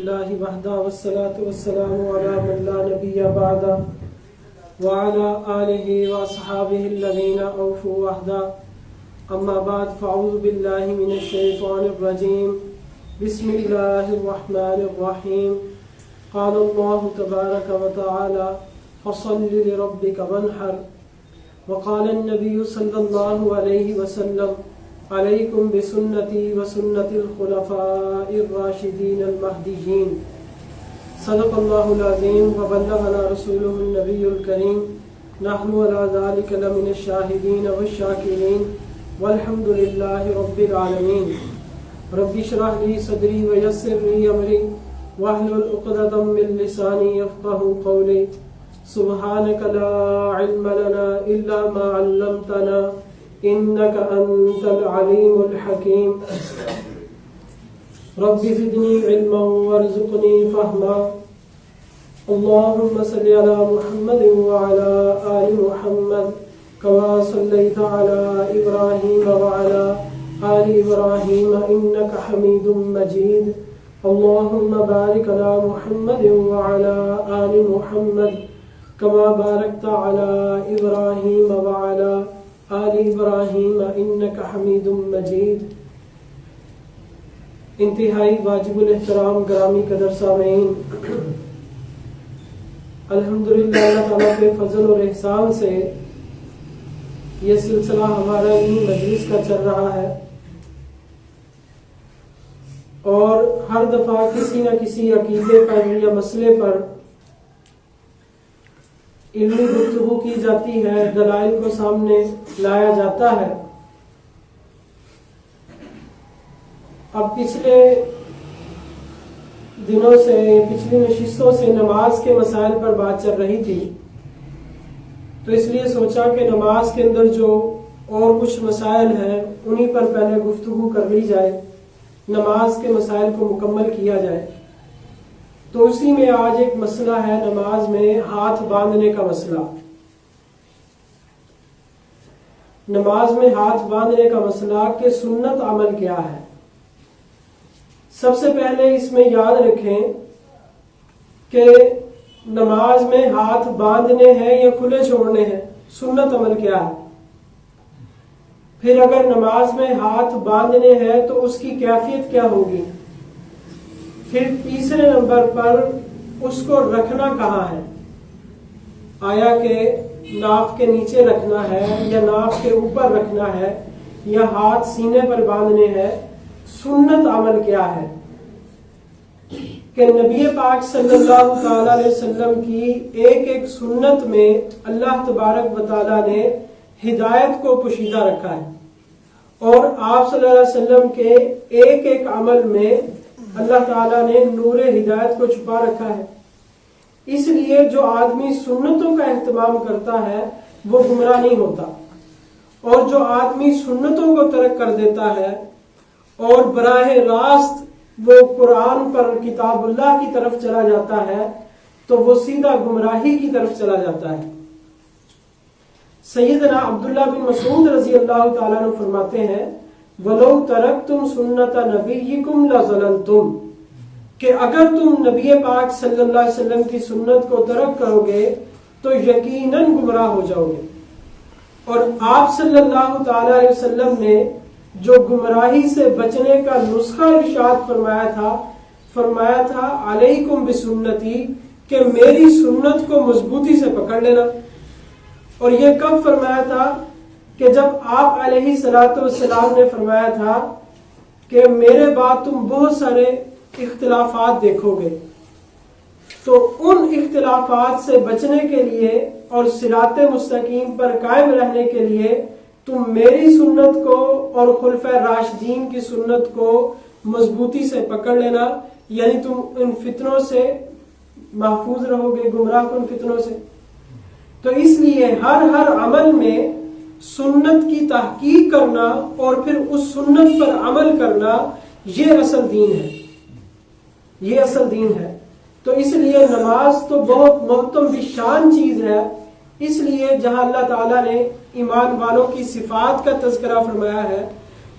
اللہ وحدہ والصلاة والسلام علی من لا نبی بعدہ وعلی آلہ واصحابہ الذین اوفوا عہدہ اما بعد فاعوذ باللہ من الشیطان الرجیم بسم اللہ الرحمن الرحیم قال اللہ تبارک وتعالی فصل لربک وانحر وقال النبی صلی اللہ علیہ وسلم علیکم بسنتی وسنت الخلفاء الراشدین المہدیین صدق اللہ العظیم وبلغنا رسولہ النبی الکریم نحن علی ذلک لمن الشاہدین والشاکرین والحمد للہ رب العالمین رب اشرح لی صدری ویسر لی امری واحلل عقدۃ من لسانی یفقہوا قولی سبحانک لا علم لنا الا ما علمتنا انك انت العليم الحكيم رب زدني علما وارزقني فهما اللهم صل على محمد وعلى آل محمد كما صليت على إبراهيم وعلى آل إبراهيم إنك حميد مجيد اللهم بارك على محمد وعلى آل محمد كما باركت على إبراهيم وعلى آل ابراہیم انک حمید مجید۔ انتہائی واجب الاحترام گرامی قدر سامعین، الحمدللہ اللہ تعالیٰ کے فضل اور احسان سے یہ سلسلہ ہمارا علمی مجلس کا چل رہا ہے، اور ہر دفعہ کسی نہ کسی عقیدے پر یا مسئلے پر علمی گفتگو کی جاتی ہے، دلائل کو سامنے لایا جاتا ہے۔ اب پچھلے دنوں سے، پچھلی نشستوں سے نماز کے مسائل پر بات چل رہی تھی، تو اس لیے سوچا کہ نماز کے اندر جو اور کچھ مسائل ہیں انہی پر پہلے گفتگو کر لی جائے، نماز کے مسائل کو مکمل کیا جائے۔ تو اسی میں آج ایک مسئلہ ہے نماز میں ہاتھ باندھنے کا مسئلہ۔ نماز میں ہاتھ باندھنے کا مسئلہ کہ سنت عمل کیا ہے۔ سب سے پہلے اس میں یاد رکھیں کہ نماز میں ہاتھ باندھنے ہیں یا کھلے چھوڑنے ہیں، سنت عمل کیا ہے۔ پھر اگر نماز میں ہاتھ باندھنے ہیں تو اس کی کیفیت کیا ہوگی۔ پھر تیسرے نمبر پر اس کو رکھنا کہاں ہے، آیا کہ ناف کے نیچے رکھنا ہے یا ناف کے اوپر رکھنا ہے یا ہاتھ سینے پر باندھنے ہیں، سنت عمل کیا ہے۔ کہ نبی پاک صلی اللہ تعالی علیہ وسلم کی ایک ایک سنت میں اللہ تبارک و تعالی نے ہدایت کو پوشیدہ رکھا ہے، اور آپ صلی اللہ علیہ وسلم کے ایک ایک عمل میں اللہ تعالیٰ نے نور ہدایت کو چھپا رکھا ہے۔ اس لیے جو آدمی سنتوں کا اہتمام کرتا ہے وہ گمراہ نہیں ہوتا، اور جو آدمی سنتوں کو ترک کر دیتا ہے اور براہ راست وہ قرآن پر کتاب اللہ کی طرف چلا جاتا ہے تو وہ سیدھا گمراہی کی طرف چلا جاتا ہے۔ سیدنا عبداللہ بن مسعود رضی اللہ تعالیٰ عنہ فرماتے ہیں وَلَوْ تَرَكْتُمْ سُنَّةَ نَبِيِّكُمْ لَظَلَلْتُمْ، کہ اگر تم نبی پاک صلی اللہ علیہ وسلم کی سنت کو ترک کرو گے تو یقیناً گمراہ ہو جاؤ گے۔ اور آپ صلی اللہ تعالی علیہ وسلم نے جو گمراہی سے بچنے کا نسخہ ارشاد فرمایا تھا علیکم بسنتی، کہ میری سنت کو مضبوطی سے پکڑ لینا۔ اور یہ کب فرمایا تھا؟ کہ جب آپ علیہ الصلوۃ والسلام نے فرمایا تھا کہ میرے بعد تم بہت سارے اختلافات دیکھو گے، تو ان اختلافات سے بچنے کے لیے اور صراط مستقیم پر قائم رہنے کے لیے تم میری سنت کو اور خلفائے راشدین کی سنت کو مضبوطی سے پکڑ لینا، یعنی تم ان فتنوں سے محفوظ رہو گے، گمراہ کن فتنوں سے۔ تو اس لیے ہر عمل میں سنت کی تحقیق کرنا اور پھر اس سنت پر عمل کرنا، یہ اصل دین ہے، یہ اصل دین ہے۔ تو اس لیے نماز تو بہت محترم بشان چیز ہے، اس لیے جہاں اللہ تعالیٰ نے ایمان والوں کی صفات کا تذکرہ فرمایا ہے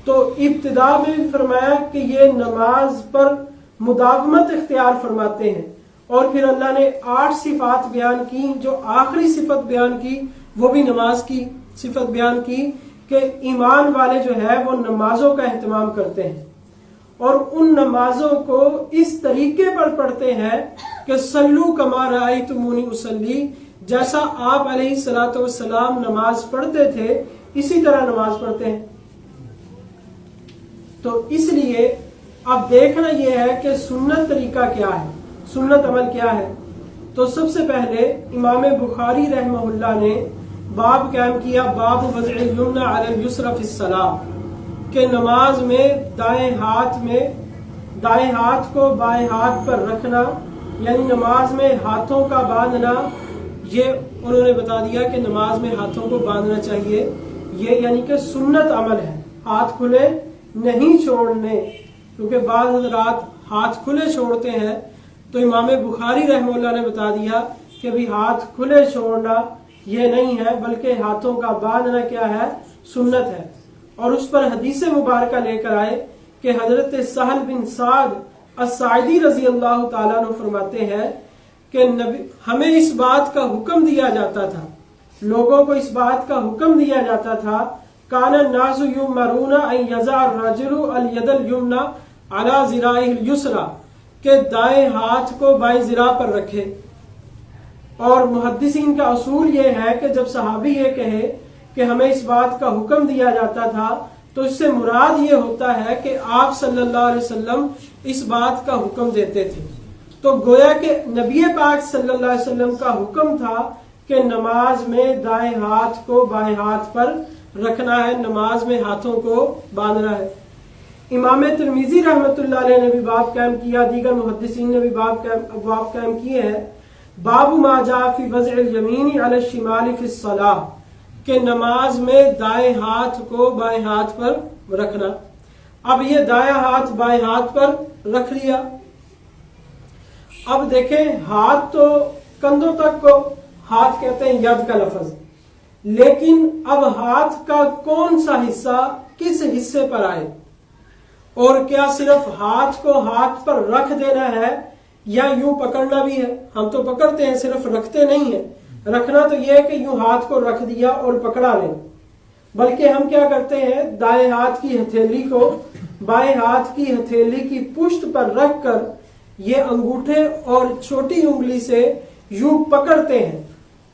تو ابتدا میں فرمایا کہ یہ نماز پر مداومت اختیار فرماتے ہیں. اور پھر اللہ نے 8 صفات بیان کی. جو آخری صفت بیان کی وہ بھی نماز کی صفت بیان کی کہ ایمان والے جو ہے وہ نمازوں کا اہتمام کرتے ہیں اور ان نمازوں کو اس طریقے پر پڑھتے ہیں کہ صلو کما رأیتمونی اصلی، جیسا آپ علیہ الصلوۃ والسلام نماز پڑھتے تھے اسی طرح نماز پڑھتے ہیں. تو اس لیے اب دیکھنا یہ ہے کہ سنت طریقہ کیا ہے، سنت عمل کیا ہے. تو سب سے پہلے امام بخاری رحمہ اللہ نے باب قائم کیا، باب وضع الیمنی علی الیسری فی الصلاۃ، کہ نماز میں دائیں ہاتھ کو بائیں ہاتھ پر رکھنا، یعنی نماز میں ہاتھوں کا باندھنا. یہ انہوں نے بتا دیا کہ نماز میں ہاتھوں کو باندھنا چاہیے، یہ یعنی کہ سنت عمل ہے. ہاتھ کھلے نہیں چھوڑنے، کیونکہ بعض حضرات ہاتھ کھلے چھوڑتے ہیں. تو امام بخاری رحمہ اللہ نے بتا دیا کہ بھی ہاتھ کھلے چھوڑنا یہ نہیں ہے، بلکہ ہاتھوں کا باندھنا کیا ہے، سنت ہے. اور اس پر حدیث مبارکہ لے کر آئے کہ حضرت سہل بن سعد الساعدی رضی اللہ تعالیٰ عنہ فرماتے ہیں کہ ہمیں اس بات کا حکم دیا جاتا تھا، لوگوں کو اس بات کا حکم دیا جاتا تھا، کان الناس یؤمرون ان یضع الرجل الید الیمنی علی ذراعہ الیسری، کہ دائیں ہاتھ کو بائیں ذراع پر رکھے. اور محدثین کا اصول یہ ہے کہ جب صحابی یہ کہے کہ ہمیں اس بات کا حکم دیا جاتا تھا تو اس سے مراد یہ ہوتا ہے کہ آپ صلی اللہ علیہ وسلم اس بات کا حکم دیتے تھے. تو گویا کہ نبی پاک صلی اللہ علیہ وسلم کا حکم تھا کہ نماز میں دائیں ہاتھ کو بائیں ہاتھ پر رکھنا ہے، نماز میں ہاتھوں کو باندھنا ہے. امام ترمذی رحمۃ اللہ علیہ نے بھی باب قائم کیا، دیگر محدثین نے بھی باب قائم کیے ہیں، باب ما جاء فی وضع الیمین علی الشمال فی الصلاۃ، کہ نماز میں دائیں ہاتھ کو بائیں ہاتھ پر رکھنا. اب یہ دائیں ہاتھ بائیں ہاتھ پر رکھ لیا. اب دیکھیں ہاتھ تو کندھوں تک کو ہاتھ کہتے ہیں ید کا لفظ، لیکن اب ہاتھ کا کون سا حصہ کس حصے پر آئے، اور کیا صرف ہاتھ کو ہاتھ پر رکھ دینا ہے یا یوں پکڑنا بھی ہے؟ ہم تو پکڑتے ہیں، صرف رکھتے نہیں ہیں. رکھنا تو یہ ہے کہ یوں ہاتھ کو رکھ دیا اور پکڑا لیں، بلکہ ہم کیا کرتے ہیں، دائیں ہاتھ کی ہتھیلی کو بائیں ہاتھ کی ہتھیلی کی پشت پر رکھ کر یہ انگوٹھے اور چھوٹی انگلی سے یوں پکڑتے ہیں.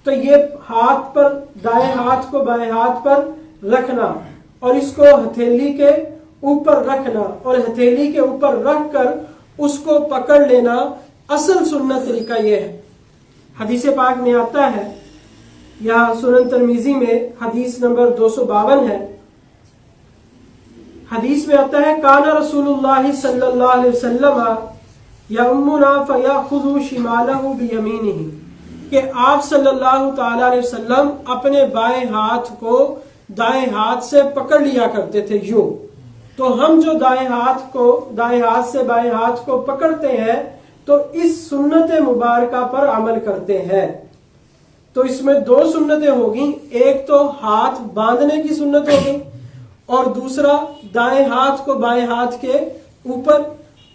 تو یہ ہاتھ پر دائیں ہاتھ کو بائیں ہاتھ پر رکھنا اور اس کو ہتھیلی کے اوپر رکھنا اور ہتھیلی کے اوپر رکھ کر اس کو پکڑ لینا، اصل سنت طریقہ یہ ہے. حدیث پاک میں آتا ہے، یہاں سنن ترمذی میں حدیث نمبر 252 ہے. حدیث میں آتا ہے، کان رسول اللہ صلی اللہ علیہ وسلم یؤمنا فیأخذ شمالہ بیمینہ، کہ آپ صلی اللہ تعالی علیہ وسلم اپنے بائیں ہاتھ کو دائیں ہاتھ سے پکڑ لیا کرتے تھے یوں. تو ہم جو دائیں ہاتھ سے بائیں ہاتھ کو پکڑتے ہیں تو اس سنت مبارکہ پر عمل کرتے ہیں. تو اس میں 2 سنتیں ہوگی، ایک تو ہاتھ باندھنے کی سنت ہوگی اور دوسرا دائیں ہاتھ کو بائیں ہاتھ کے اوپر،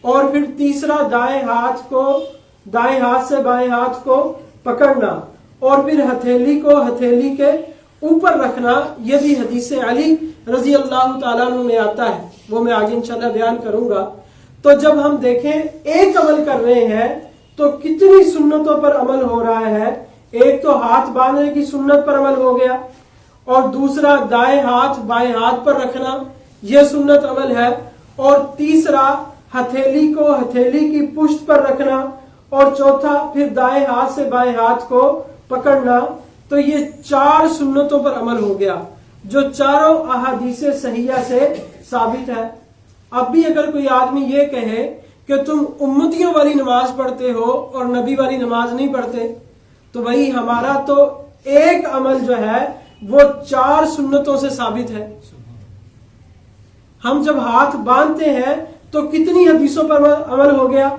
اور پھر تیسرا دائیں ہاتھ سے بائیں ہاتھ کو پکڑنا اور پھر ہتھیلی کو ہتھیلی کے اوپر رکھنا. یہ بھی حدیث علی رضی اللہ تعالیٰ عنہ میں آتا ہے، وہ میں آگے انشاءاللہ بیان کروں گا. تو جب ہم دیکھیں ایک عمل کر رہے ہیں تو کتنی سنتوں پر عمل ہو رہا ہے. ایک تو ہاتھ باندھنے کی سنت پر عمل ہو گیا، اور دوسرا دائیں ہاتھ بائیں ہاتھ پر رکھنا یہ سنت عمل ہے، اور تیسرا ہتھیلی کو ہتھیلی کی پشت پر رکھنا، اور چوتھا پھر دائیں ہاتھ سے بائیں ہاتھ کو پکڑنا. تو یہ 4 سنتوں پر عمل ہو گیا جو چاروں احادیث صحیحہ سے ثابت ہے. اب بھی اگر کوئی آدمی یہ کہے کہ تم امتیوں والی نماز پڑھتے ہو اور نبی والی نماز نہیں پڑھتے، تو وہی ہمارا تو ایک عمل جو ہے وہ 4 سنتوں سے ثابت ہے. ہم جب ہاتھ باندھتے ہیں تو کتنی حدیثوں پر عمل ہو گیا؟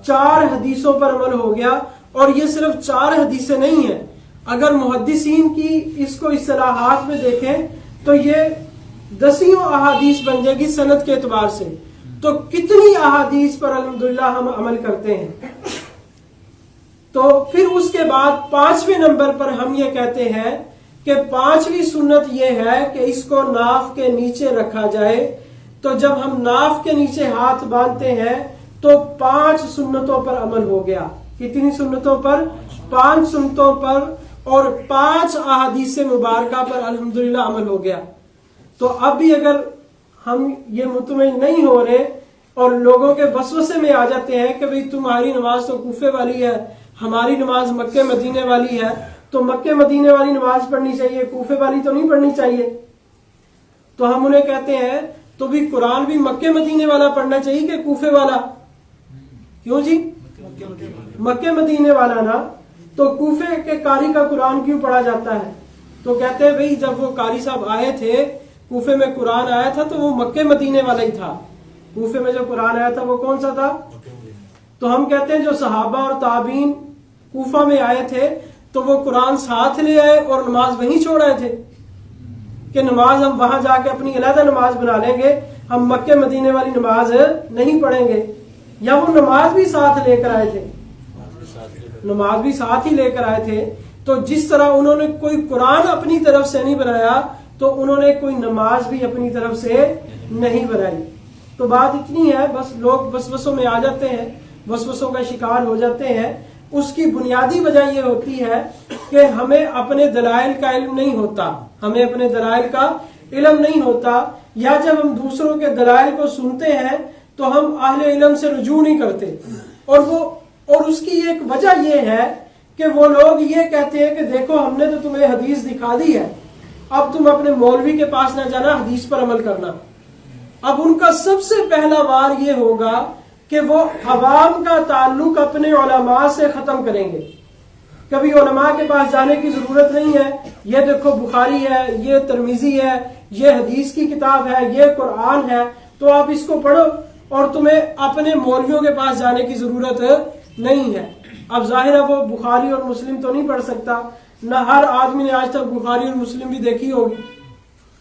4 حدیثوں پر عمل ہو گیا. اور یہ صرف 4 حدیثیں نہیں ہیں، اگر محدثین کی اس کو اصطلاحات میں دیکھیں تو یہ 10 احادیث بن جائے گی سند کے اعتبار سے. تو کتنی احادیث پر الحمدللہ ہم عمل کرتے ہیں. تو پھر اس کے بعد 5ویں نمبر پر ہم یہ کہتے ہیں کہ 5ویں سنت یہ ہے کہ اس کو ناف کے نیچے رکھا جائے. تو جب ہم ناف کے نیچے ہاتھ باندھتے ہیں تو 5 سنتوں پر عمل ہو گیا. کتنی سنتوں پر؟ 5 سنتوں پر اور 5 احادیث مبارکہ پر الحمدللہ عمل ہو گیا. تو اب بھی اگر ہم یہ مطمئن نہیں ہو رہے اور لوگوں کے وسوسے میں آ جاتے ہیں کہ بھئی تمہاری نماز تو کوفے والی ہے، ہماری نماز مکے مدینے والی ہے، تو مکے مدینے والی نماز پڑھنی چاہیے، کوفے والی تو نہیں پڑھنی چاہیے. تو ہم انہیں کہتے ہیں تو بھی قرآن بھی مکے مدینے والا پڑھنا چاہیے کہ کوفے والا؟ کیوں جی؟ مکے مدینے والا نا. تو کوفے کے قاری کا قرآن کیوں پڑھا جاتا ہے؟ تو کہتے ہیں بھئی جب وہ قاری صاحب آئے تھے کوفے میں قرآن آیا تھا تو وہ مکے مدینے والا ہی تھا. کوفے میں جو قرآن آیا تھا وہ کون سا تھا؟ تو ہم کہتے ہیں جو صحابہ اور تابعین کوفہ میں آئے تھے تو وہ قرآن ساتھ لے آئے اور نماز وہیں چھوڑ آئے تھے کہ نماز ہم وہاں جا کے اپنی علیحدہ نماز بنا لیں گے، ہم مکے مدینے والی نماز نہیں پڑھیں گے. یا وہ نماز بھی ساتھ لے کر آئے تھے؟ نماز بھی ساتھ ہی لے کر آئے تھے. تو جس طرح انہوں نے کوئی قرآن اپنی طرف سے نہیں بنایا تو انہوں نے کوئی نماز بھی اپنی طرف سے نہیں بنائی. تو بات اتنی ہے، بس لوگ وسوسوں میں آ جاتے ہیں، وسوسوں کا شکار ہو جاتے ہیں. اس کی بنیادی وجہ یہ ہوتی ہے کہ ہمیں اپنے دلائل کا علم نہیں ہوتا، ہمیں اپنے دلائل کا علم نہیں ہوتا. یا جب ہم دوسروں کے دلائل کو سنتے ہیں تو ہم اہل علم سے رجوع نہیں کرتے. اور اس کی ایک وجہ یہ ہے کہ وہ لوگ یہ کہتے ہیں کہ دیکھو ہم نے تو تمہیں حدیث دکھا دی ہے، اب تم اپنے مولوی کے پاس نہ جانا، حدیث پر عمل کرنا. اب ان کا سب سے پہلا وار یہ ہوگا کہ وہ عوام کا تعلق اپنے علماء سے ختم کریں گے. کبھی علماء کے پاس جانے کی ضرورت نہیں ہے، یہ دیکھو بخاری ہے، یہ ترمذی ہے، یہ حدیث کی کتاب ہے، یہ قرآن ہے، تو آپ اس کو پڑھو اور تمہیں اپنے مولویوں کے پاس جانے کی ضرورت نہیں ہے. اب ظاہر ہے وہ بخاری اور مسلم تو نہیں پڑھ سکتا، نہ ہر آدمی نے آج تک بخاری اور مسلم بھی دیکھی ہوگی،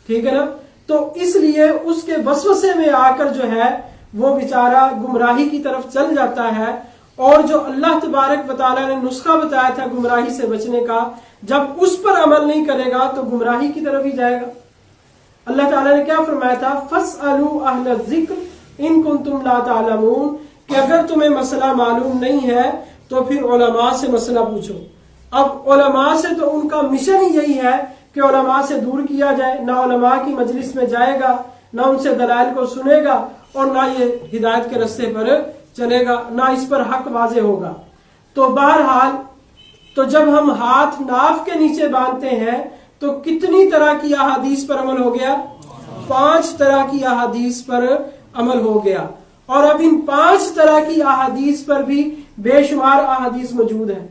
ٹھیک ہے نا. تو اس لیے اس کے وسوسے میں آ کر جو ہے وہ بیچارہ گمراہی کی طرف چل جاتا ہے. اور جو اللہ تبارک و تعالیٰ نے نسخہ بتایا تھا گمراہی سے بچنے کا، جب اس پر عمل نہیں کرے گا تو گمراہی کی طرف ہی جائے گا. اللہ تعالیٰ نے کیا فرمایا تھا؟ فَاسْأَلُوا أَهْلَ الذِّكْرِ إِن كُنتُمْ لَا تَعْلَمُونَ، کہ اگر تمہیں مسئلہ معلوم نہیں ہے تو پھر علماء سے مسئلہ پوچھو. اب علماء سے تو ان کا مشن ہی یہی ہے کہ علماء سے دور کیا جائے، نہ علماء کی مجلس میں جائے گا، نہ ان سے دلائل کو سنے گا، اور نہ یہ ہدایت کے رستے پر چلے گا، نہ اس پر حق واضح ہوگا. تو بہرحال تو جب ہم ہاتھ ناف کے نیچے باندھتے ہیں تو کتنی طرح کی احادیث پر عمل ہو گیا؟ 5 طرح کی احادیث پر عمل ہو گیا. اور اب ان 5 طرح کی احادیث پر بھی بے شمار احادیث موجود ہیں.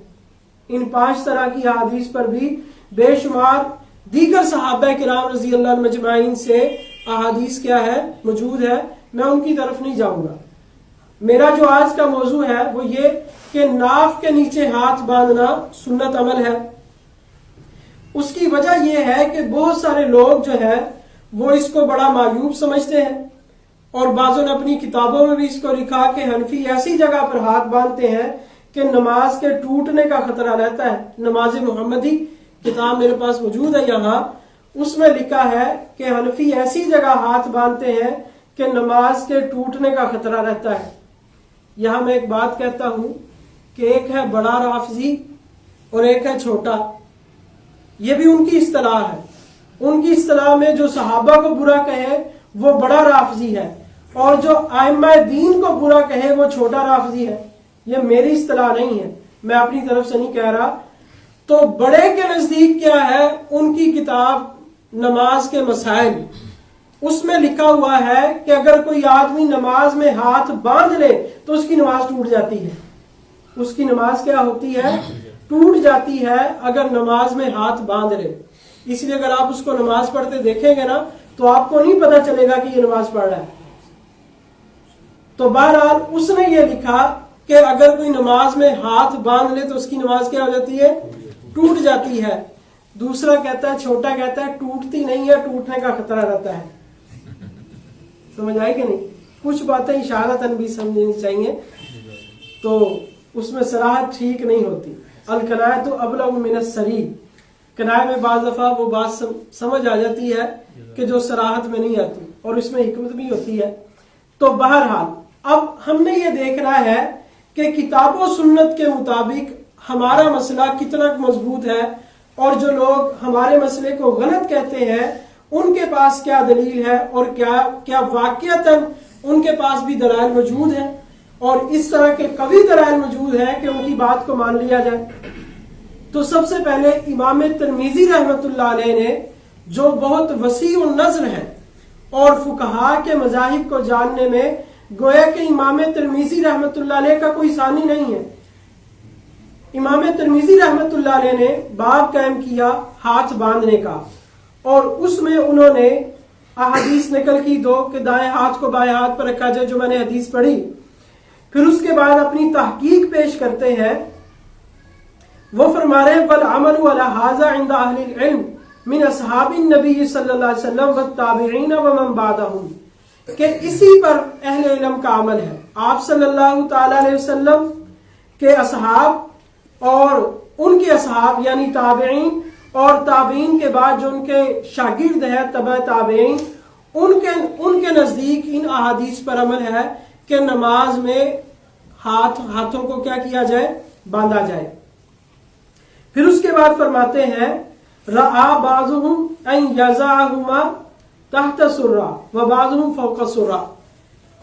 ان 5 طرح کی احادیث پر بھی بے شمار دیگر صحابہ کرام رضی اللہ عنہم اجمعین سے احادیث کیا ہے؟ موجود ہے. میں ان کی طرف نہیں جاؤں گا. میرا جو آج کا موضوع ہے وہ یہ کہ ناف کے نیچے ہاتھ باندھنا سنت عمل ہے. اس کی وجہ یہ ہے کہ بہت سارے لوگ جو ہے وہ اس کو بڑا معیوب سمجھتے ہیں، اور بعضوں نے اپنی کتابوں میں بھی اس کو لکھا کہ حنفی ایسی جگہ پر ہاتھ باندھتے ہیں کہ نماز کے ٹوٹنے کا خطرہ رہتا ہے. نماز محمدی کتاب میرے پاس موجود ہے یہاں، اس میں لکھا ہے کہ حنفی ایسی جگہ ہاتھ باندھتے ہیں کہ نماز کے ٹوٹنے کا خطرہ رہتا ہے. یہاں میں ایک بات کہتا ہوں کہ ایک ہے بڑا رافضی اور ایک ہے چھوٹا. یہ بھی ان کی اصطلاح ہے. ان کی اصطلاح میں جو صحابہ کو برا کہے وہ بڑا رافضی ہے، اور جو ائمہ دین کو برا کہے وہ چھوٹا رافضی ہے. یہ میری اصطلاح نہیں ہے، میں اپنی طرف سے نہیں کہہ رہا. تو بڑے کے نزدیک کیا ہے؟ ان کی کتاب نماز کے مسائل، اس میں لکھا ہوا ہے کہ اگر کوئی آدمی نماز میں ہاتھ باندھ لے تو اس کی نماز ٹوٹ جاتی ہے. اس کی نماز کیا ہوتی ہے؟ ٹوٹ جاتی ہے اگر نماز میں ہاتھ باندھ لے. اس لیے اگر آپ اس کو نماز پڑھتے دیکھیں گے نا تو آپ کو نہیں پتا چلے گا کہ یہ نماز پڑھ رہا ہے. تو بہرحال اس نے یہ لکھا کہ اگر کوئی نماز میں ہاتھ باندھ لے تو اس کی نماز کیا ہو جاتی ہے؟ ٹوٹ جاتی ہے. دوسرا کہتا ہے، چھوٹا کہتا ہے ٹوٹتی نہیں ہے، ٹوٹنے کا خطرہ رہتا ہے. سمجھ آئی کہ نہیں؟ کچھ باتیں اشارتاً بھی سمجھنی چاہیے، تو اس میں صراحت ٹھیک نہیں ہوتی. الکنایۃ ابلغ من الصریح، کنایہ میں بعض دفعہ وہ بات سمجھ آ جاتی ہے کہ جو صراحت میں نہیں آتی، اور اس میں حکمت بھی ہوتی ہے. تو بہرحال اب ہم نے یہ دیکھنا ہے کہ کتاب و سنت کے مطابق ہمارا مسئلہ کتنا مضبوط ہے، اور جو لوگ ہمارے مسئلے کو غلط کہتے ہیں ان کے پاس کیا دلیل ہے، اور کیا واقعتاً ان کے پاس بھی دلائل موجود ہیں، اور اس طرح کے قوی دلائل موجود ہیں کہ ان کی بات کو مان لیا جائے. تو سب سے پہلے امام ترمذی رحمۃ اللہ علیہ نے، جو بہت وسیع النظر ہے اور فقہاء کے مذاہب کو جاننے میں گویا کہ امام ترمذی رحمۃ اللہ علیہ کا کوئی ثانی نہیں ہے. امام ترمذی رحمۃ اللہ علیہ نے باب قائم کیا ہاتھ باندھنے کا، اور اس میں انہوں نے احادیث نقل کی دو کہ دائیں ہاتھ کو بائیں ہاتھ پر رکھا جائے، جو میں نے حدیث پڑھی. پھر اس کے بعد اپنی تحقیق پیش کرتے ہیں. وہ فرما رہے ہیں والعمل علی ھذا عند اہل العلم من اصحاب النبی صلی اللہ علیہ وسلم والتابعین ومن بعدهم، کہ اسی پر اہل علم کا عمل ہے. آپ صلی اللہ تعالی علیہ وسلم کے اصحاب اور ان کے اصحاب یعنی تابعین، اور تابعین کے بعد جو ان کے شاگرد ہیں تبع تابعین، ان کے نزدیک ان احادیث پر عمل ہے کہ نماز میں ہاتھوں کو کیا کیا جائے، باندھا جائے. پھر اس کے بعد فرماتے ہیں رعا بعضهم ان یضعهما تحت سرہ وبعضهم فوق سرہ،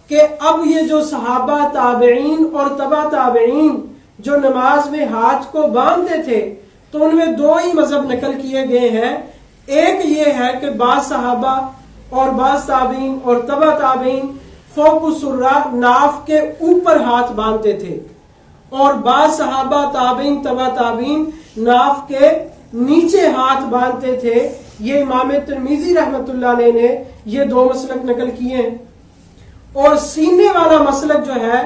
کہ اب یہ جو صحابہ تابعین اور تبع تابعین جو نماز میں ہاتھ کو باندھتے تھے، تو ان میں دو ہی مذہب نقل کیے گئے ہیں. ایک یہ ہے کہ بعض صحابہ اور بعض تابعین اور تبع تابعین فوق السرہ ناف کے اوپر ہاتھ باندھتے تھے، اور بعض صحابہ تابعین تبع تابعین ناف کے نیچے ہاتھ باندھتے تھے. یہ امام ترمذی رحمۃ اللہ علیہ نے یہ دو مسلک نقل کیے ہیں. اور سینے والا مسلک جو ہے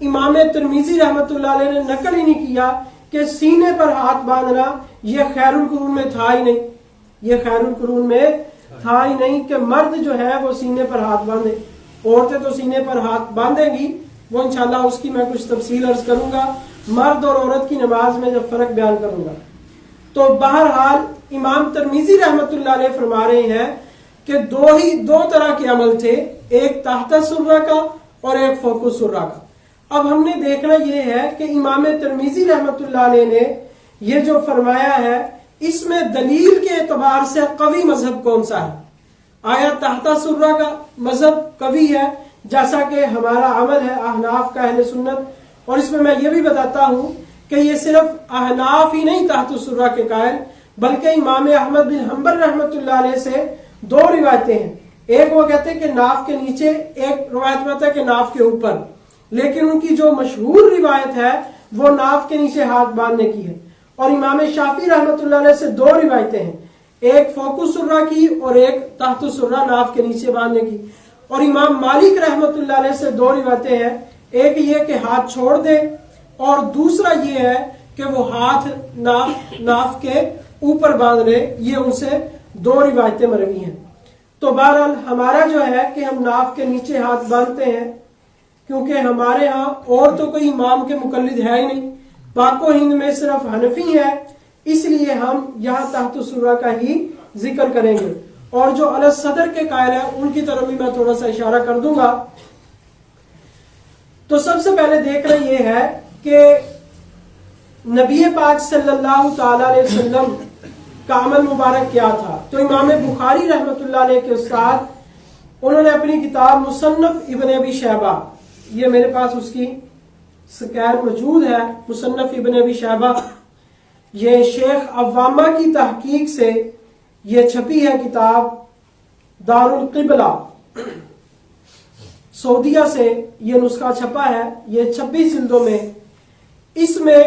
امام ترمذی رحمۃ اللہ علیہ نے نقل ہی نہیں کیا کہ سینے پر ہاتھ باندھنا یہ خیر القرون میں تھا ہی نہیں. یہ خیر القرون میں تھا ہی نہیں کہ مرد جو ہے وہ سینے پر ہاتھ باندھے. عورتیں تو سینے پر ہاتھ باندھیں گی، وہ انشاءاللہ اس کی میں کچھ تفصیل عرض کروں گا مرد اور عورت کی نماز میں جب فرق بیان کروں گا. تو بہرحال امام ترمذی رحمۃ اللہ علیہ فرما رہے ہیں کہ دو طرح کے عمل تھے، ایک تحت سرہ کا اور ایک فوق السرہ کا. اب ہم نے دیکھنا یہ ہے کہ امام ترمذی رحمۃ اللہ علیہ نے یہ جو فرمایا ہے اس میں دلیل کے اعتبار سے قوی مذہب کون سا ہے. آیا تحت سرہ کا مذہب قوی ہے جیسا کہ ہمارا عمل ہے احناف کا اہل سنت. اور اس میں یہ بھی بتاتا ہوں کہ یہ صرف احناف ہی نہیں تحت سرہ کے قائل، بلکہ امام احمد بن حنبل رحمۃ اللہ علیہ سے دو روایتیں ہیں. ایک وہ کہتے ہیں کہ ناف کے نیچے، ایک روایت میں ہے کہ ناف کے اوپر، لیکن ان کی جو مشہور روایت ہے وہ ناف کے نیچے ہاتھ باندھنے کی ہے. اور امام شافعی رحمۃ اللہ علیہ سے دو روایتیں ہیں، ایک فوق السرہ کی اور ایک تحت السرہ ناف کے نیچے باندھنے کی. اور امام مالک رحمۃ اللہ علیہ سے دو روایتیں ہیں، ایک یہ کہ ہاتھ چھوڑ دے، اور دوسرا یہ ہے کہ وہ ہاتھ ناف کے اوپر باندھ لے. یہ ان سے دو روایتیں مروی ہیں. تو بہرحال ہمارا جو ہے کہ ہم ناف کے نیچے ہاتھ باندھتے ہیں، کیونکہ ہمارے ہاں اور تو کوئی امام کے مقلد ہے ہی نہیں، پاک و ہند میں صرف حنفی ہے، اس لیے ہم یہاں تحت السرہ کا ہی ذکر کریں گے. اور جو علی الصدر کے قائل ہیں ان کی طرف بھی میں تھوڑا سا اشارہ کر دوں گا. تو سب سے پہلے دیکھنا یہ ہے کہ نبی پاک صلی اللہ تعالی علیہ وسلم کا عمل مبارک کیا تھا. تو امام بخاری رحمۃ اللہ علیہ کے استاد، انہوں نے اپنی کتاب مصنف ابن ابی شیبہ، یہ میرے پاس اس کی سکیر موجود ہے، مصنف ابن ابی شیبہ، یہ شیخ عوامہ کی تحقیق سے یہ چھپی ہے کتاب، دار القبلہ سعودیہ سے یہ نسخہ چھپا ہے، یہ 26 جلدوں میں. اس میں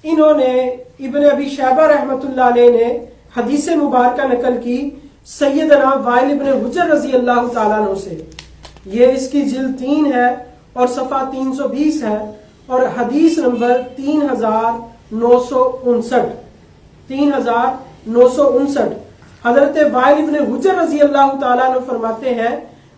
انہوں نے ابن ابی شیبہ رحمۃ اللہ علیہ نے حدیث مبارکہ نقل کی سیدنا وائل ابن حجر رضی اللہ تعالیٰ عنہ سے. یہ اس کی جلد 3 ہے اور صفحہ 320 ہے، اور حدیث نمبر 3959. حضرت وائل ابن حجر رضی اللہ تعالیٰ عنہ فرماتے ہیں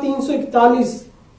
341,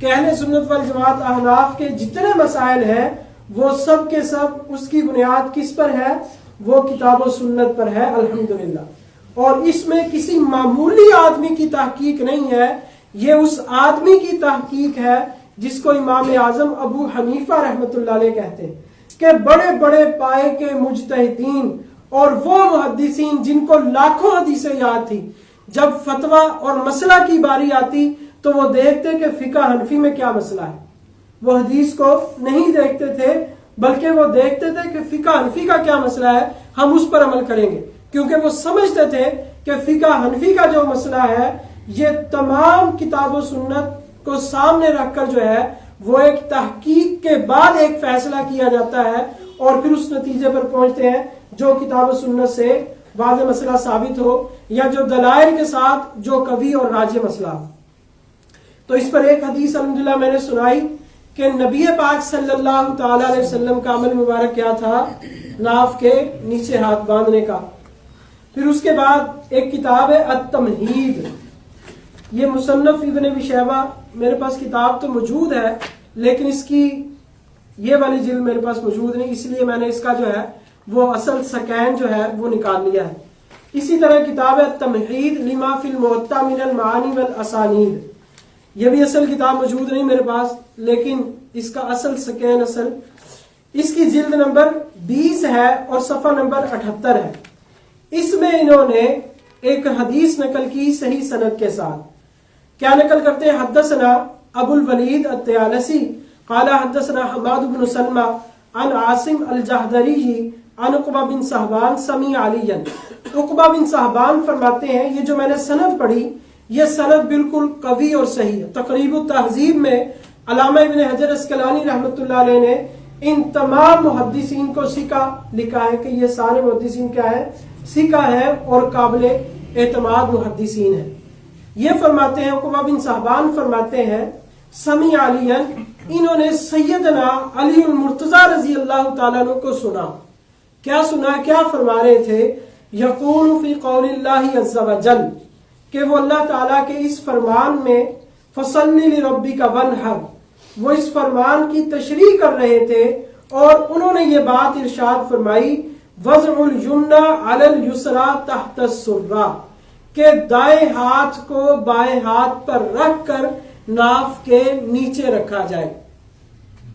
کہ اہل سنت والجماعت احناف کے جتنے مسائل ہیں وہ سب کے سب اس کی بنیاد کس پر ہے؟ وہ کتاب و سنت پر ہے الحمدللہ. اور اس میں کسی معمولی آدمی کی تحقیق نہیں ہے، یہ اس آدمی کی تحقیق ہے جس کو امام اعظم ابو حنیفہ رحمۃ اللہ علیہ کہتے ہیں کہ بڑے بڑے پائے کے مجتہدین اور وہ محدثین جن کو لاکھوں حدیثیں یاد تھی، جب فتویٰ اور مسئلہ کی باری آتی تو وہ دیکھتے کہ فقہ حنفی میں کیا مسئلہ ہے. وہ حدیث کو نہیں دیکھتے تھے بلکہ وہ دیکھتے تھے کہ فقہ حنفی کا کیا مسئلہ ہے، ہم اس پر عمل کریں گے، کیونکہ وہ سمجھتے تھے کہ فقہ حنفی کا جو مسئلہ ہے یہ تمام کتاب و سنت کو سامنے رکھ کر جو ہے وہ ایک تحقیق کے بعد ایک فیصلہ کیا جاتا ہے اور پھر اس نتیجے پر پہنچتے ہیں جو کتاب و سنت سے واضح مسئلہ ثابت ہو یا جو دلائل کے ساتھ جو قوی اور راجح مسئلہ ہو. تو اس پر ایک حدیث الحمدللہ میں نے سنائی کہ نبی پاک صلی اللہ تعالی علیہ وسلم کا عمل مبارک کیا تھا؟ ناف کے نیچے ہاتھ باندھنے کا. پھر اس کے بعد ایک کتاب ہے التمہید، یہ مصنف ابن ابی شیبہ، میرے پاس کتاب تو موجود ہے لیکن اس کی یہ والی جلد میرے پاس موجود نہیں، اس لیے میں نے اس کا جو ہے وہ اصل سکین جو ہے وہ نکال لیا ہے. اسی طرح کتاب ہے التمہید لما فی الموطا من المعانی والاسانید، یہ بھی اصل کتاب موجود نہیں میرے پاس لیکن اس کا اصل سکین اس کی جلد نمبر 20 ہے اور صفحہ نمبر 78 ہے. اس میں انہوں نے ایک حدیث نقل کی صحیح سند کے ساتھ. کیا نقل کرتے ہیں؟ حدثنا ابو الولید الطیالسی قال حدثنا حماد بن سلمہ عن عاصم الجحدری عن عقبہ بن صحبان سمع علیًا. عقبہ بن صحبان فرماتے ہیں یہ جو میں نے سند پڑھی یہ سند بالکل قوی اور صحیح ہے. تقریب التہذیب میں علامہ ابن حجر اسقلانی رحمۃ اللہ علیہ نے ان تمام محدثین کو ثقہ لکھا ہے کہ یہ سارے محدثین کیا ہے؟ ثقہ ہے اور قابل اعتماد محدثین ہیں. یہ فرماتے ہیں عقبہ بن صحبان فرماتے ہیں سمع علیًا، انہوں نے سیدنا علی المرتضی رضی اللہ تعالیٰ عنہ کو سنا. کیا سنا؟ کیا فرما رہے تھے؟ یقول فی قول اللہ عز وجل، کہ وہ اللہ تعالیٰ کے اس فرمان میں فصلی لربک وانحر، وہ اس فرمان کی تشریح کر رہے تھے اور انہوں نے یہ بات ارشاد فرمائی وضع الیمنی علی الیسری تحت السرہ، کہ دائیں ہاتھ کو بائیں ہاتھ پر رکھ کر ناف کے نیچے رکھا جائے.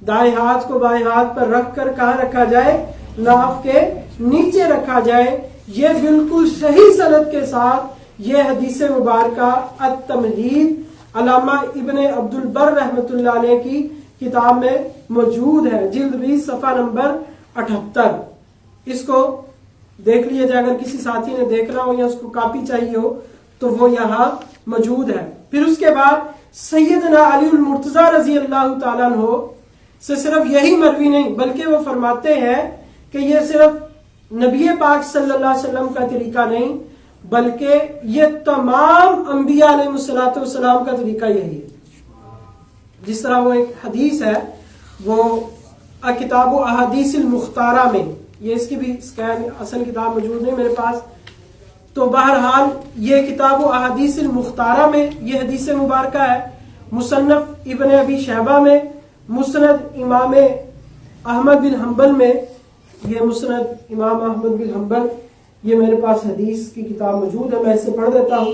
دائیں ہاتھ کو بائیں ہاتھ پر رکھ کر کہاں رکھا جائے؟ ناف کے نیچے رکھا جائے. یہ بالکل صحیح سند کے ساتھ یہ حدیث مبارکہ التمہید علامہ ابن عبد البر رحمۃ اللہ علیہ کی کتاب میں موجود ہے، جلد 20 صفحہ نمبر 78. اس کو دیکھ لیے جائے، اگر کسی ساتھی نے دیکھنا ہو یا اس کو کاپی چاہیے ہو تو وہ یہاں موجود ہے. پھر اس کے بعد سیدنا علی المرتضی رضی اللہ تعالیٰ عنہ سے صرف یہی مروی نہیں بلکہ وہ فرماتے ہیں کہ یہ صرف نبی پاک صلی اللہ علیہ وسلم کا طریقہ نہیں بلکہ یہ تمام انبیاء علیہ الصلوۃ والسلام کا طریقہ یہی ہے. جس طرح وہ ایک حدیث ہے وہ کتاب و احادیث المختارہ میں، یہ اس کی بھی اصل کتاب موجود نہیں میرے پاس، تو بہرحال یہ کتاب و احادیث المختارہ میں یہ حدیث مبارکہ ہے. مصنف ابن ابی شیبہ میں، مسند امام احمد بن حنبل میں، یہ مسند امام احمد بن حنبل، یہ میرے پاس حدیث کی کتاب موجود ہے، میں اسے پڑھ دیتا ہوں.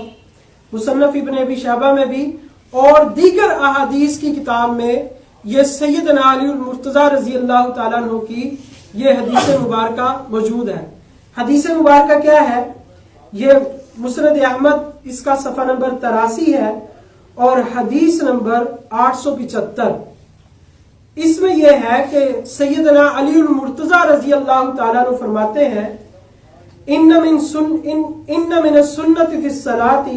مصنف ابن ابی شیبہ میں بھی اور دیگر احادیث کی کتاب میں یہ سیدنا علی المرتضی رضی اللہ تعالیٰ عنہ کی یہ حدیث مبارکہ موجود ہے. حدیث مبارکہ کیا ہے؟ یہ مسند احمد اس کا صفحہ نمبر 83 ہے اور حدیث نمبر 875. اس میں یہ ہے کہ سیدنا علی المرتضی رضی اللہ تعالیٰ عنہ فرماتے ہیں ان من السنت فی الصلاۃ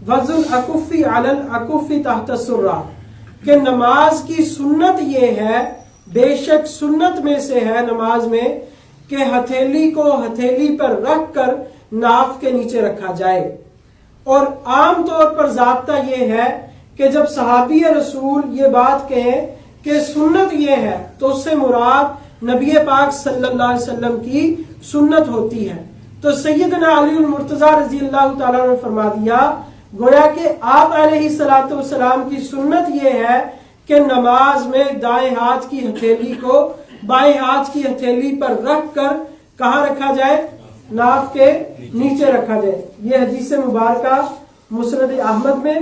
وضع الاکف علی الاکف تحت السرہ، کہ نماز کی سنت یہ ہے، بے شک سنت میں سے ہے نماز میں کہ ہتھیلی کو ہتھیلی پر رکھ کر ناف کے نیچے رکھا جائے. اور عام طور پر ضابطہ یہ ہے کہ جب صحابی رسول یہ بات کہیں کہ سنت یہ ہے تو اس سے مراد نبی پاک صلی اللہ علیہ وسلم کی سنت ہوتی ہے. تو سیدنا علی المرتضی رضی اللہ تعالیٰ نے فرما دیا گویا کہ آپ علیہ الصلوۃ والسلام کی سنت یہ ہے کہ نماز میں دائیں ہاتھ کی ہتھیلی کو بائیں ہاتھ کی ہتھیلی پر رکھ کر کہاں رکھا جائے؟ ناف کے نیچے رکھا جائے. یہ حدیث مبارکہ مسند احمد میں،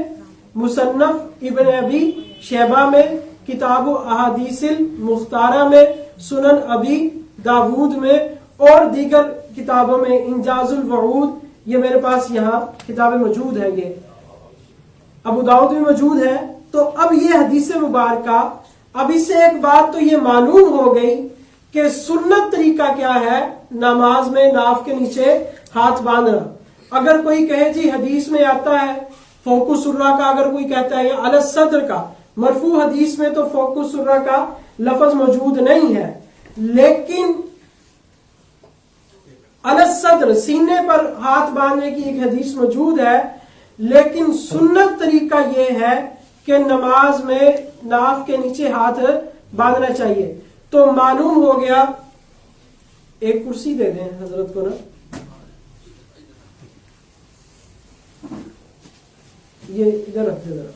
مصنف ابن ابی شیبہ میں، کتاب احادیث المختارہ میں، سنن ابی داود میں اور دیگر کتابوں میں، انجاز الوعود، یہ میرے پاس یہاں کتابیں موجود ہیں، یہ ابو داؤد میں موجود ہے. تو اب یہ حدیث مبارکہ، اب اس سے ایک بات تو یہ معلوم ہو گئی کہ سنت طریقہ کیا ہے نماز میں ناف کے نیچے ہاتھ باندھنا. اگر کوئی کہے جی حدیث میں آتا ہے فوق السرہ کا، اگر کوئی کہتا ہے یا علی الصدر کا، مرفوع حدیث میں تو فوق السرہ کا لفظ موجود نہیں ہے، لیکن علی الصدر سینے پر ہاتھ باندھنے کی ایک حدیث موجود ہے. لیکن سنت طریقہ یہ ہے کہ نماز میں ناف کے نیچے ہاتھ باندھنا چاہیے. تو معلوم ہو گیا، ایک کرسی دے دیں حضرت کو نا، یہ ادھر رکھ دے ذرا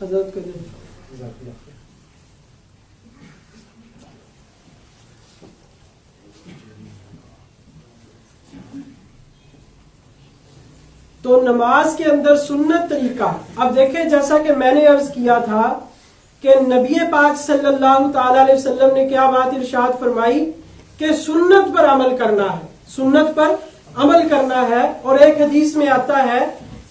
حضرت کو دے. تو نماز کے اندر سنت طریقہ، اب دیکھیں جیسا کہ میں نے عرض کیا تھا کہ نبی پاک صلی اللہ تعالی علیہ وسلم نے کیا بات ارشاد فرمائی کہ سنت پر عمل کرنا ہے، سنت پر عمل کرنا ہے. اور ایک حدیث میں آتا ہے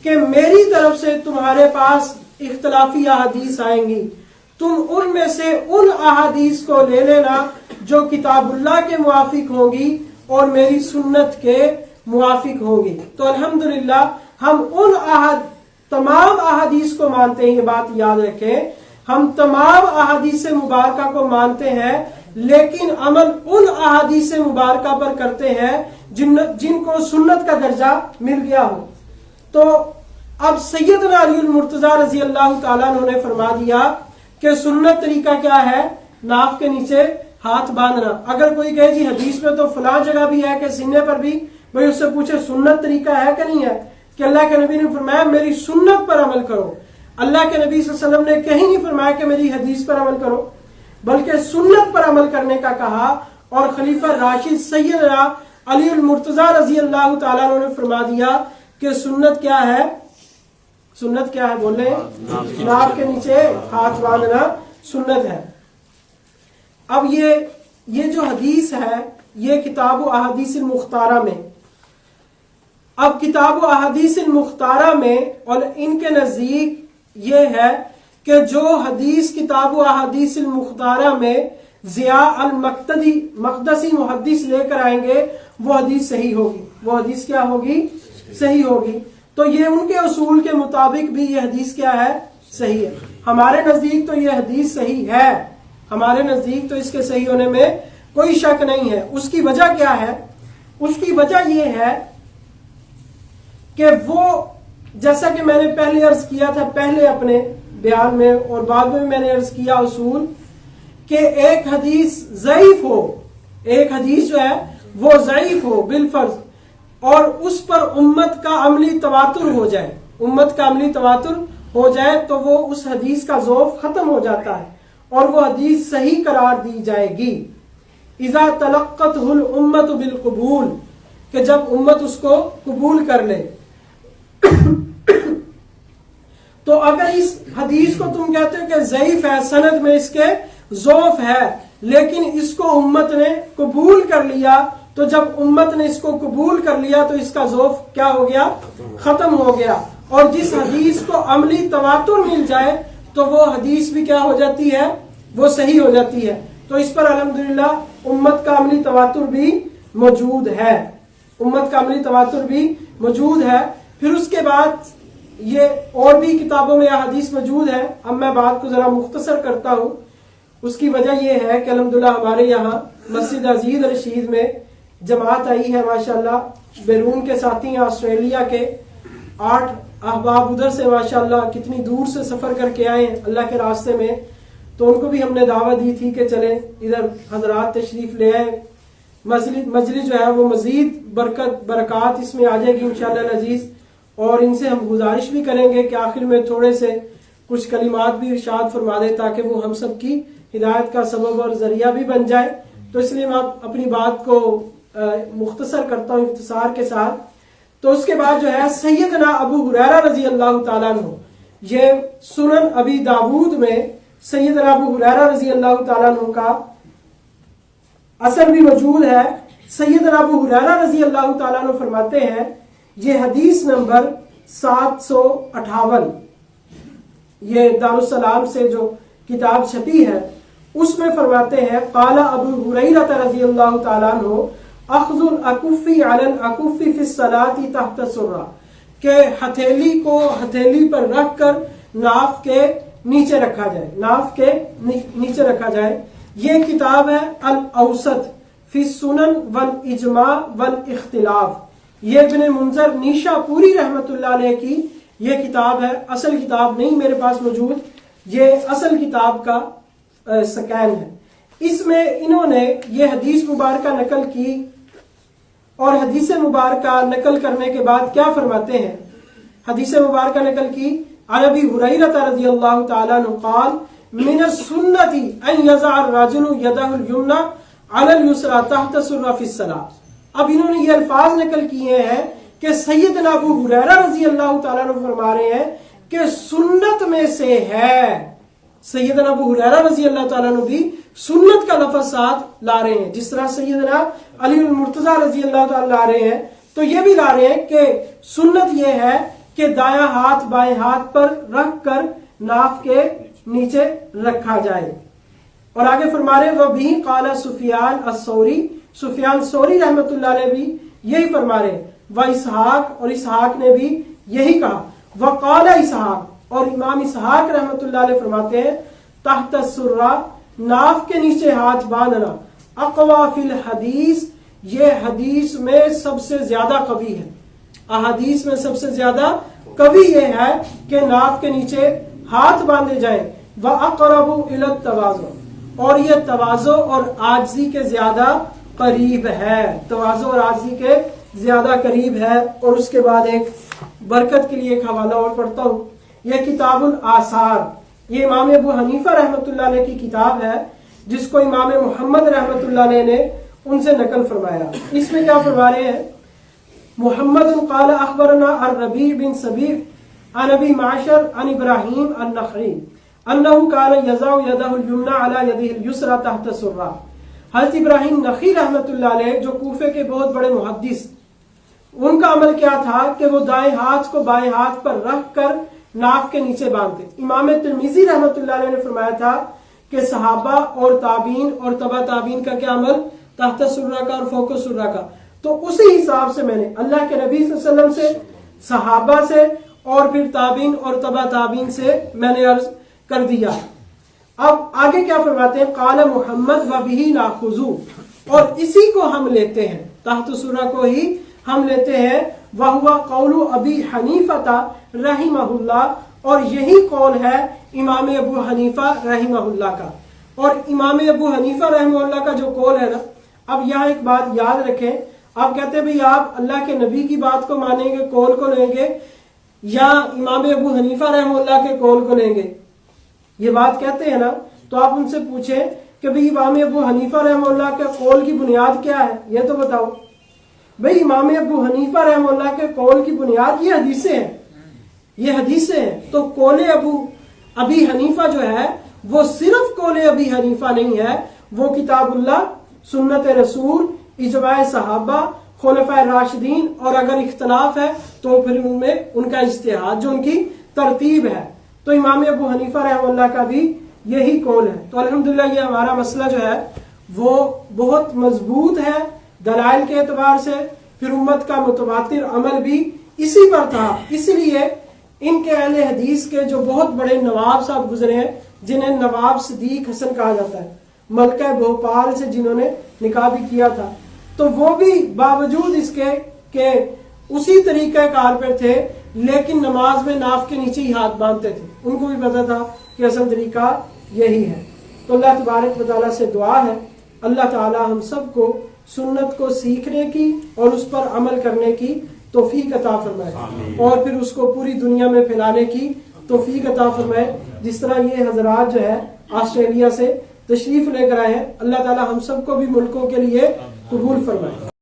کہ میری طرف سے تمہارے پاس اختلافی احادیث آئیں گی، تم ان میں سے ان احادیث کو لے لینا جو کتاب اللہ کے موافق ہوں گی اور میری سنت کے موافق ہوگی. تو الحمدللہ ہم ان تمام احادیث کو مانتے ہیں، یہ بات یاد رکھیں، ہم تمام احادیث مبارکہ کو مانتے ہیں، لیکن عمل ان احادیث مبارکہ پر کرتے ہیں جن کو سنت کا درجہ مل گیا ہو. تو اب سیدنا علی المرتضیٰ رضی اللہ تعالیٰ عنہ نے فرما دیا کہ سنت طریقہ کیا ہے؟ ناف کے نیچے ہاتھ باندھنا. اگر کوئی کہے جی حدیث میں تو فلاں جگہ بھی ہے کہ سینے پر بھی، بھئی اس سے پوچھے سنت طریقہ ہے کہ نہیں ہے؟ کہ اللہ کے نبی نے فرمایا میری سنت پر عمل کرو. اللہ کے نبی صلی اللہ علیہ وسلم نے کہیں نہیں فرمایا کہ میری حدیث پر عمل کرو، بلکہ سنت پر عمل کرنے کا کہا. اور خلیفہ راشد سیدنا علی المرتضیٰ رضی اللہ تعالیٰ عنہ نے فرما دیا کہ سنت کیا ہے؟ سنت کیا ہے؟ بولے ناف کے نیچے ہاتھ باندھنا سنت ہے. اب یہ جو حدیث ہے یہ کتاب و احادیث المختارہ میں، اب کتاب و احادیث المختارہ میں اور ان کے نزدیک یہ ہے کہ جو حدیث کتاب و احادیث المختارہ میں ضیاء المقدسی محدث لے کر آئیں گے وہ حدیث صحیح ہوگی. وہ حدیث کیا ہوگی؟ صحیح ہوگی. تو یہ ان کے اصول کے مطابق بھی یہ حدیث کیا ہے؟ صحیح ہے. ہمارے نزدیک تو یہ حدیث صحیح ہے، ہمارے نزدیک تو اس کے صحیح ہونے میں کوئی شک نہیں ہے. اس کی وجہ کیا ہے؟ اس کی وجہ یہ ہے کہ وہ، جیسا کہ میں نے پہلے عرض کیا تھا پہلے اپنے بیان میں اور بعد میں میں نے عرض کیا اصول، کہ ایک حدیث ضعیف ہو، ایک حدیث جو ہے وہ ضعیف ہو بالفرض، اور اس پر امت کا عملی تواتر ہو جائے، امت کا عملی تواتر ہو جائے تو وہ اس حدیث کا ذوف ختم ہو جاتا ہے اور وہ حدیث صحیح قرار دی جائے گی. اذا تلقته الامت بالقبول، کہ جب امت اس کو قبول کر لے. تو اگر اس حدیث کو تم کہتے ہو کہ ضعیف ہے، سند میں اس کے ضعف ہے، لیکن اس کو امت نے قبول کر لیا، تو جب امت نے اس کو قبول کر لیا تو اس کا ضعف کیا ہو گیا؟ ختم ہو گیا. اور جس حدیث کو عملی تواتر مل جائے تو وہ حدیث بھی کیا ہو جاتی ہے؟ وہ صحیح ہو جاتی ہے. تو اس پر الحمدللہ امت کا عملی تواتر بھی موجود ہے، امت کا عملی تواتر بھی موجود ہے. پھر اس کے بعد یہ اور بھی کتابوں میں احادیث موجود ہے. اب میں بات کو ذرا مختصر کرتا ہوں. اس کی وجہ یہ ہے کہ الحمدللہ ہمارے یہاں مسجد عزیز رشید میں جماعت آئی ہے ماشاءاللہ. بیرون کے ساتھی ہیں، آسٹریلیا کے 8 احباب ادھر سے ماشاءاللہ کتنی دور سے سفر کر کے آئے ہیں اللہ کے راستے میں. تو ان کو بھی ہم نے دعوت دی تھی کہ چلیں ادھر حضرات تشریف لے آئیں. مجلس جو ہے وہ مزید برکات اس میں آ جائے گی انشاءاللہ العزیز. اور ان سے ہم گزارش بھی کریں گے کہ آخر میں تھوڑے سے کچھ کلمات بھی ارشاد فرما دیں تاکہ وہ ہم سب کی ہدایت کا سبب اور ذریعہ بھی بن جائے. تو اس لیے میں اپنی بات کو مختصر کرتا ہوں اختصار کے ساتھ. تو اس کے بعد جو ہے سیدنا ابو ہریرہ رضی اللہ تعالیٰ عنہ، یہ سنن ابی داود میں سیدنا ابو ہریرہ رضی اللہ تعالیٰ عنہ کا اثر بھی موجود ہے. سیدنا ابو ہریرہ رضی اللہ تعالیٰ عنہ فرماتے ہیں، یہ حدیث نمبر 758 یہ دارالسلام سے جو کتاب چھپی ہے اس میں فرماتے ہیں، قال ابو ہریرہ رضی اللہ تعالیٰ عنہ اخذ الاکف علی الاکف فی الصلاۃ تحت السرہ، کہ ہتھیلی کو ہتھیلی پر رکھ کر ناف کے نیچے رکھا جائے، ناف کے نیچے رکھا جائے. یہ کتاب ہے الاوسط فی السنن والاجماع والاختلاف. یہ ابن منذر نیشا پوری رحمت اللہ علیہ کی یہ کتاب ہے، اصل کتاب نہیں میرے پاس موجود، یہ اصل کتاب کا سکین ہے. اس میں انہوں نے یہ حدیث مبارکہ نقل کی، اور حدیث مبارکہ نقل کرنے کے بعد کیا فرماتے ہیں؟ حدیث مبارکہ نقل کی، عن ابی ہریرہ رضی اللہ تعالیٰ عنہ قال من السنة ان یضع الرجل یدہ الیمنی علی الیسری تحت السرہ فی الصلاۃ. اب انہوں نے یہ الفاظ نقل کیے ہیں کہ سیدنا ابو ہریرہ رضی اللہ تعالیٰ عنہ فرما رہے ہیں کہ سنت میں سے ہے. سیدنا ابو ہریرہ رضی اللہ تعالیٰ عنہ بھی سنت کا لفظ ساتھ لا رہے ہیں، جس طرح سیدنا علی المرتضیٰ رضی اللہ تعالیٰ لا رہے ہیں، تو یہ بھی لا رہے ہیں کہ سنت یہ ہے کہ دایاں ہاتھ بائیں ہاتھ پر رکھ کر ناف کے نیچے رکھا جائے. اور آگے فرما رہے وہ بھی قال سفیان الثوری، سفیان ثوری رحمت اللہ علیہ بھی یہی فرما رہے، و اسحاق، اور اسحاق نے بھی یہی کہا، وقال اسحاق، اور امام اسحاق رحمت اللہ علیہ فرماتے ہیں تحت السرہ، ناف کے نیچے ہاتھ باندھنا، اقوا فی الحدیث، یہ حدیث میں سب سے زیادہ قوی ہے. احادیث میں سب سے زیادہ قوی یہ ہے کہ ناف کے نیچے ہاتھ باندھے جائیں. وَأَقْرَبُ إِلَى التَّوَاضُعِ، اور یہ تواضع اور عاجزی کے زیادہ قریب ہے، تواضع اور عاجزی کے زیادہ قریب ہے. اور اس کے بعد ایک برکت کے لیے ایک حوالہ اور پڑھتا ہوں. یہ کتاب الآثار، یہ امام ابو حنیفہ رحمت اللہ علیہ کی کتاب ہے، جس کو امام محمد رحمت اللہ علیہ نے ان سے نقل فرمایا. اس میں کیا فرما رہے ہیں؟ محمد قال اخبرنا الربیع بن سبیع عن ابی معشر عن ابراہیم النخعی انہ کان یضع یدہ الیمنی علی یدہ الیسری تحت السرہ. حضرت ابراہیم نخعی رحمت اللہ علیہ جو کوفے کے بہت بڑے محدث، ان کا عمل کیا تھا کہ وہ دائیں ہاتھ کو بائیں ہاتھ پر رکھ کر ناف کے نیچے باندھتے. امام ترمذی رحمت اللہ علیہ نے فرمایا تھا کہ صحابہ اور تابعین اور تبع تابعین کا کیا عمل؟ تحت السرہ کا اور فوق السرہ کا. تو اسی حساب سے میں نے اللہ کے نبی صلی اللہ علیہ وسلم سے، صحابہ سے، اور پھر تابعین اور تبع تابعین سے میں نے عرض کر دیا. اب آگے کیا فرماتے ہیں؟ قال محمد وبہ ناخذ، اور اسی کو ہم لیتے ہیں، تحت السرہ کو ہی ہم لیتے ہیں. وہو قول ابی حنیفہ رحمہ اللہ، اور یہی قول ہے امام ابو حنیفہ رحمہ اللہ کا. اور امام ابو حنیفہ رحمہ اللہ کا جو قول ہے نا، اب یہاں ایک بات یاد رکھیں، آپ کہتے ہیں بھئی آپ اللہ کے نبی کی بات کو مانیں گے، قول کو لیں گے، یا امام ابو حنیفہ رحمہ اللہ کے قول کو لیں گے، یہ بات کہتے ہیں نا. تو آپ ان سے پوچھیں کہ بھئی امام ابو حنیفہ رحمہ اللہ کے قول کی بنیاد کیا ہے، یہ تو بتاؤ. بھئی امام ابو حنیفہ رحمہ اللہ کے قول کی بنیاد یہ حدیثیں ہیں، یہ حدیثیں ہیں. تو قول ابی حنیفہ جو ہے وہ صرف قول ابی حنیفہ نہیں ہے، وہ کتاب اللہ، سنت رسول، اجماع صحابہ، خلفائے راشدین، اور اگر اختلاف ہے تو پھر ان میں ان کا اجتہاد جو ان کی ترتیب ہے. تو امام ابو حنیفہ رحمہ اللہ کا بھی یہی قول ہے. تو الحمدللہ یہ ہمارا مسئلہ جو ہے وہ بہت مضبوط ہے دلائل کے اعتبار سے. پھر امت کا متواتر عمل بھی اسی پر تھا. اس لیے ان کے اہل حدیث کے جو بہت بڑے نواب صاحب گزرے ہیں، جنہیں نواب صدیق حسن کہا جاتا ہے، ملکہ بھوپال سے جنہوں نے نکاح بھی کیا تھا، تو وہ بھی باوجود اس کے کہ اسی طریقہ کار پر تھے، لیکن نماز میں ناف کے نیچے ہی ہاتھ باندھتے تھے. ان کو بھی پتا تھا کہ اصل طریقہ یہی ہے. تو اللہ تبارک و تعالیٰ سے دعا ہے اللہ تعالیٰ ہم سب کو سنت کو سیکھنے کی اور اس پر عمل کرنے کی توفیق عطا فرمائے اور پھر اس کو پوری دنیا میں پھیلانے کی توفیق عطا فرمائے. جس طرح یہ حضرات جو ہے آسٹریلیا سے تشریف لے کر آئے ہیں, اللہ تعالی ہم سب کو بھی ملکوں کے لیے قبول فرمائے.